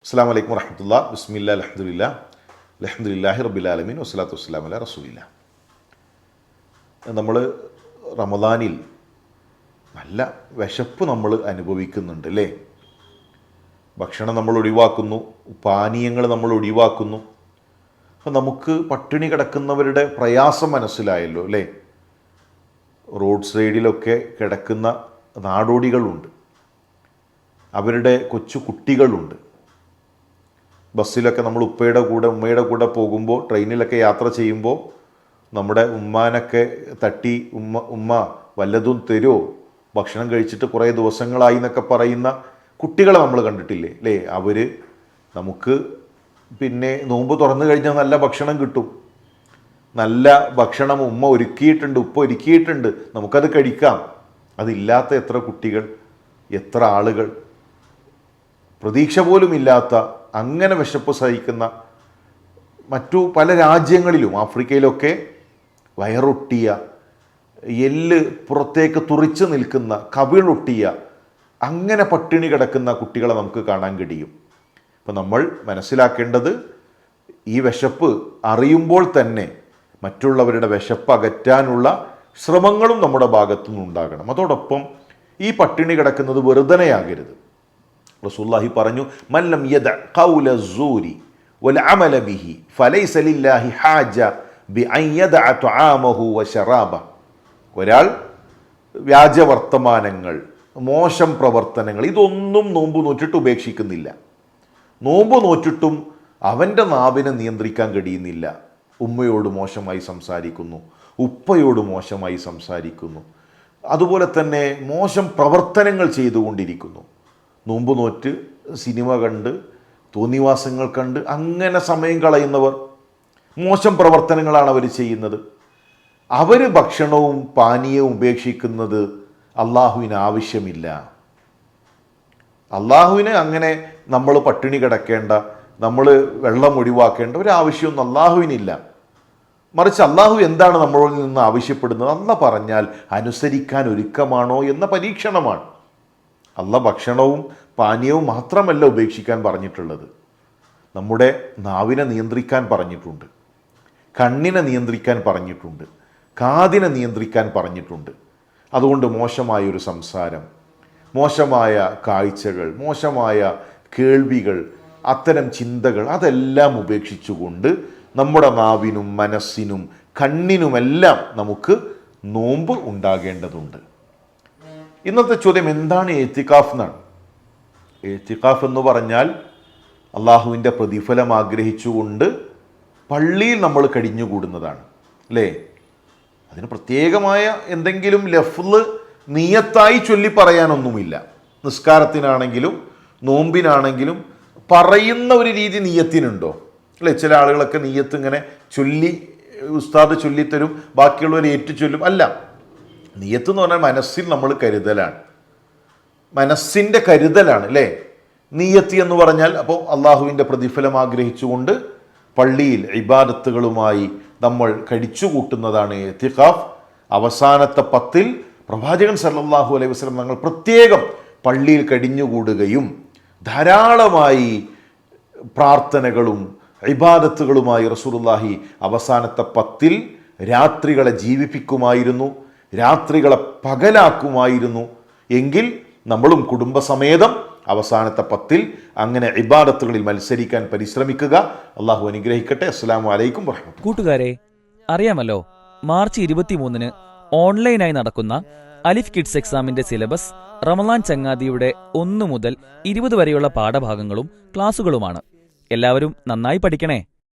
അസ്സലാമു അലൈക്കും വറഹ്മത്തുള്ളാഹി ബിസ്മില്ലാ അൽഹംദുലില്ലാഹി റബ്ബിൽ ആലമീൻ വസ്സലാത്തു വസ്സലാമു അലാ റസൂലില്ലാ. നമ്മൾ റമദാനിൽ നല്ല വിശപ്പ് നമ്മൾ അനുഭവിക്കുന്നുണ്ട് അല്ലേ? ഭക്ഷണം നമ്മൾ ഒഴിവാക്കുന്നു, പാനീയങ്ങൾ നമ്മൾ ഒഴിവാക്കുന്നു. അപ്പം നമുക്ക് പട്ടിണി കിടക്കുന്നവരുടെ പ്രയാസം മനസ്സിലായല്ലോ അല്ലേ? റോഡ് സൈഡിലൊക്കെ കിടക്കുന്ന നാടോടികളുണ്ട്, അവരുടെ കൊച്ചു കുട്ടികളുണ്ട്. ബസ്സിലൊക്കെ നമ്മൾ ഉമ്മയുടെ കൂടെ പോകുമ്പോൾ, ട്രെയിനിലൊക്കെ യാത്ര ചെയ്യുമ്പോൾ നമ്മുടെ ഉമ്മാനൊക്കെ തട്ടി ഉമ്മ വല്ലതും തരുമോ, ഭക്ഷണം കഴിച്ചിട്ട് കുറേ ദിവസങ്ങളായി എന്നൊക്കെ പറയുന്ന കുട്ടികളെ നമ്മൾ കണ്ടിട്ടില്ലേ അല്ലേ? അവർ നമുക്ക് പിന്നെ നോമ്പ് തുറന്നു കഴിഞ്ഞാൽ നല്ല ഭക്ഷണം കിട്ടും, നല്ല ഭക്ഷണം ഉമ്മ ഒരുക്കിയിട്ടുണ്ട്, ഉപ്പ ഒരുക്കിയിട്ടുണ്ട്, നമുക്കത് കഴിക്കാം. അതില്ലാത്ത എത്ര കുട്ടികൾ, എത്ര ആളുകൾ, പ്രതീക്ഷ പോലും ഇല്ലാത്ത അങ്ങനെ വിശപ്പ് സഹിക്കുന്ന മറ്റു പല രാജ്യങ്ങളിലും, ആഫ്രിക്കയിലൊക്കെ വയറൊട്ടിയ, എല്ല് പുറത്തേക്ക് തുറിച്ച് നിൽക്കുന്ന, കവിളൊട്ടിയ, അങ്ങനെ പട്ടിണി കിടക്കുന്ന കുട്ടികളെ നമുക്ക് കാണാൻ കഴിയും. അപ്പം നമ്മൾ മനസ്സിലാക്കേണ്ടത്, ഈ വിശപ്പ് അറിയുമ്പോൾ തന്നെ മറ്റുള്ളവരുടെ വിശപ്പ് അകറ്റാനുള്ള ശ്രമങ്ങളും നമ്മുടെ ഭാഗത്തു നിന്നുണ്ടാകണം. അതോടൊപ്പം ഈ പട്ടിണി കിടക്കുന്നത് വെറുതനെയാകരുത്. റസൂലുള്ളാഹി പറഞ്ഞു, മല്ലം യദ ഖൗല സൂരി വൽ അമല ബിഹി ഫലൈസ ലില്ലാഹി ഹാജ ബിഅൻ യദഅ തുആമഹു വശറാബ. ഒരാൾ വ്യാജവർത്തമാനങ്ങൾ, മോശം പ്രവർത്തനങ്ങൾ, ഇതൊന്നും നോമ്പ് നോറ്റിട്ട് ഉപേക്ഷിക്കുന്നില്ല. നോമ്പ് നോറ്റിട്ടും അവൻ്റെ നാവിനെ നിയന്ത്രിക്കാൻ കഴിയുന്നില്ല. ഉമ്മയോട് മോശമായി സംസാരിക്കുന്നു, ഉപ്പയോട് മോശമായി സംസാരിക്കുന്നു, അതുപോലെ തന്നെ മോശം പ്രവർത്തനങ്ങൾ ചെയ്തുകൊണ്ടിരിക്കുന്നു. നോമ്പ് നോറ്റ് സിനിമ കണ്ട്, തോന്നിവാസങ്ങൾ കണ്ട് അങ്ങനെ സമയം കളയുന്നവർ, മോശം പ്രവർത്തനങ്ങളാണ് അവർ ചെയ്യുന്നത്. അവർ ഭക്ഷണവും പാനീയവും ഉപേക്ഷിക്കുന്നത് അള്ളാഹുവിന് ആവശ്യമില്ല. അള്ളാഹുവിന് അങ്ങനെ നമ്മൾ പട്ടിണി കിടക്കേണ്ട, നമ്മൾ വെള്ളം ഒഴിവാക്കേണ്ട ഒരാവശ്യമൊന്നും അള്ളാഹുവിനില്ല. മറിച്ച് അള്ളാഹു എന്താണ് നമ്മളിൽ നിന്ന് ആവശ്യപ്പെടുന്നത്, അള്ള പറഞ്ഞാൽ അനുസരിക്കാൻ ഒരുക്കമാണോ എന്ന പരീക്ഷണമാണ്. അള്ള ഭക്ഷണവും പാനീയവും മാത്രമല്ല ഉപേക്ഷിക്കാൻ പറഞ്ഞിട്ടുള്ളത്, നമ്മുടെ നാവിനെ നിയന്ത്രിക്കാൻ പറഞ്ഞിട്ടുണ്ട്, കണ്ണിനെ നിയന്ത്രിക്കാൻ പറഞ്ഞിട്ടുണ്ട്, കാതിനെ നിയന്ത്രിക്കാൻ പറഞ്ഞിട്ടുണ്ട്. അതുകൊണ്ട് മോശമായൊരു സംസാരം, മോശമായ കാഴ്ചകൾ, മോശമായ കേൾവികൾ, അത്തരം ചിന്തകൾ അതെല്ലാം ഉപേക്ഷിച്ചുകൊണ്ട് നമ്മുടെ നാവിനും മനസ്സിനും കണ്ണിനുമെല്ലാം നമുക്ക് നോമ്പ് ഉണ്ടാകേണ്ടതുണ്ട്. ഇന്നത്തെ ചോദ്യം, എന്താണ് എത്തിക്കാഫ് എന്നാണ്. എത്തിക്കാഫ് എന്ന് പറഞ്ഞാൽ അള്ളാഹുവിൻ്റെ പ്രതിഫലം ആഗ്രഹിച്ചുകൊണ്ട് പള്ളിയിൽ നമ്മൾ കഴിഞ്ഞുകൂടുന്നതാണ് അല്ലേ? അതിന് പ്രത്യേകമായ എന്തെങ്കിലും ലഫ്ള് നിയത്തായി ചൊല്ലി പറയാനൊന്നുമില്ല. നിസ്കാരത്തിനാണെങ്കിലും നോമ്പിനാണെങ്കിലും പറയുന്ന ഒരു രീതി നിയത്തിനുണ്ടോ അല്ലേ? ചില ആളുകളൊക്കെ നിയത്ത് ഇങ്ങനെ ചൊല്ലി, ഉസ്താദ് ചൊല്ലിത്തരും, ബാക്കിയുള്ളവർ ഏറ്റു ചൊല്ലും. അല്ല, നിയത്ത് എന്ന് പറഞ്ഞാൽ മനസ്സിൽ നമ്മൾ കരുതലാണ്, മനസ്സിൻ്റെ കരുതലാണ് അല്ലേ നിയത്തി എന്ന് പറഞ്ഞാൽ. അപ്പോൾ അള്ളാഹുവിൻ്റെ പ്രതിഫലം ആഗ്രഹിച്ചുകൊണ്ട് പള്ളിയിൽ ഇബാദത്തുകളുമായി നമ്മൾ കഴിച്ചു കൂട്ടുന്നതാണ് ഇഅ്തിഖാഫ്. അവസാനത്തെ 10 പ്രവാചകൻ സല്ലല്ലാഹു അലൈഹി വസല്ലം തങ്ങൾ പ്രത്യേകം പള്ളിയിൽ കഴിഞ്ഞുകൂടുകയും ധാരാളമായി പ്രാർത്ഥനകളും ഇബാദത്തുകളുമായി റസൂലുള്ളാഹി അവസാനത്തെ 10 രാത്രികളെ ജീവിപ്പിക്കുമായിരുന്നു, രാത്രികളെ പകലാക്കുമായിരുന്നു. എങ്കിൽ നമ്മളും കുടുംബസമേതം അവസാനത്തെ 10 അങ്ങനെ ഇബാദത്തുകളിൽ മത്സരിക്കാൻ പരിശ്രമിക്കുക. അള്ളാഹു അനുഗ്രഹിക്കട്ടെ. അസ്സലാമു അലൈക്കും വറഹ്മത്തുള്ളാഹി. കൂട്ടുകാരെ, അറിയാമല്ലോ, മാർച്ച് 23 ഓൺലൈനായി നടക്കുന്ന അലിഫ് കിഡ്സ് എക്സാമിന്റെ സിലബസ് റമളാൻ ചങ്ങാതിയുടെ 1 മുതൽ 20 വരെയുള്ള പാഠഭാഗങ്ങളും ക്ലാസുകളുമാണ്. എല്ലാവരും നന്നായി പഠിക്കണേ.